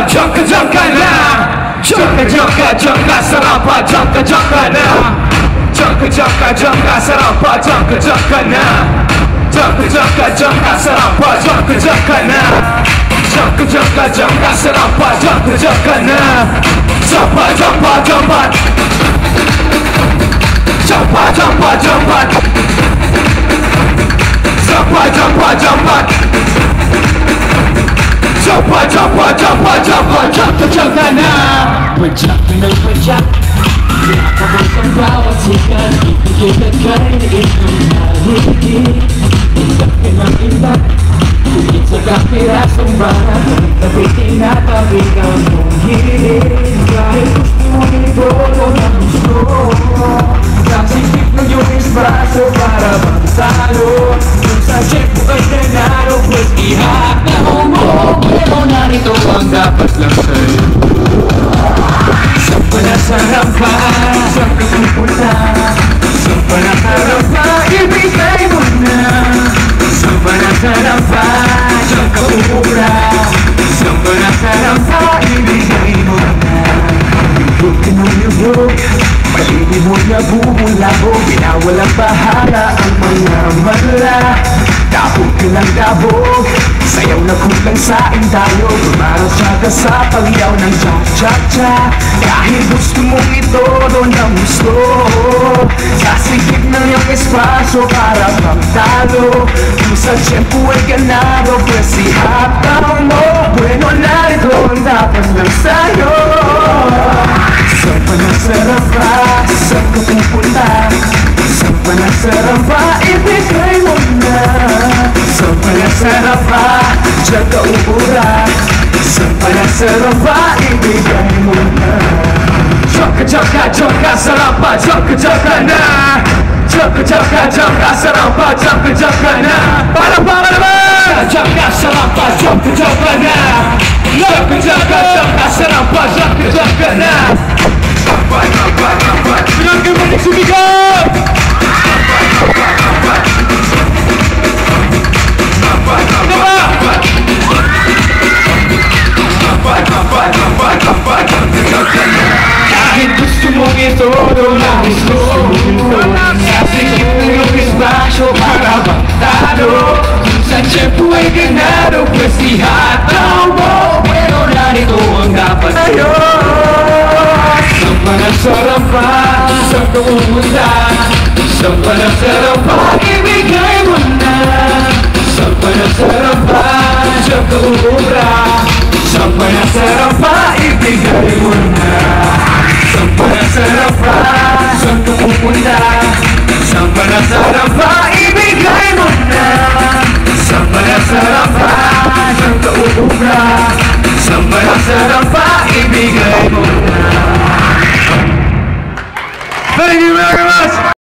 diyan ka na. Sarap pa, diyan ka na. Sarap pa, diyan ka na. Sarap pa, diyan ka na. Sarap pa, diyan ka na. Diyan ka na. Padyak ka ng padyak, nakabos ang bawat sikat. Ibigay at kainin ang nahigit. Imbak ka ng imbak, higit sa kapirasong barat. Tabitin at pabigaw mong hiling. Kahit gusto mo ibolo ng gusto, nagsisip ng iyong espaso para magtalo. Kung sa tiyempo ay nanalo, pues ihataw mo. Pero narito ang dapat lang sa'yo. Sarap pa, saan ka pupunta? Saan pa nasarap pa, ibigay mo na. Saan pa nasarap pa, saan ka pupura? Saan pa nasarap pa, ibigay mo na. Yugog ka ng yugog, paligid mo na bumulabog. Binawalang bahala ang mga mala. Dabog ka ng dabog, sayaw na kulang saing tayo. Gumarasya ka sa pagyaw ng cha-cha-cha. Dahil gusto mong itodo ng gusto, sasigip ng iyong espasyo para pagtalo. Kung sa tiyempo ay ganado, pues ihataw mo. Bueno, narito ang dapat lang sa'yo. Saan pa nasarap pa, saan ka pupunta? Saan pa nasarap pa, ibigay mo na. Saan pa nasarap pa, diyan ka ubura. Saan pa nasarap pa, ibigay mo na. Diyan ka, sarap pa, diyan ka na. Diyan ka, sarap pa, diyan ka na. Para naman! Diyan ka, sarap pa, diyan ka na. Diyan ka, sarap pa, diyan ka na. Bilang kayo manig sumigaw! Kahit gusto mong itodo ng gusto, sasigip ng iyong espasyo para magtalo. Kung sa tiyempo ay ganado, pues ihataw mo. Pero narito ang dapat sa'yo. Saan pa nasarap pa, saan ka pupunta? Saan pa nasarap pa, ibigay mo na. Saan pa nasarap pa, diyan ka ubra. Saan pa nasarap pa, ibigay mo na. Saan pa nasarap pa, saan ka pupunta? Saan pa nasarap pa, ibigay mo na. Saan pa nasarap pa, diyan ka ubra. Saan pa nasarap pa, ibigay mo na. Thank you very much!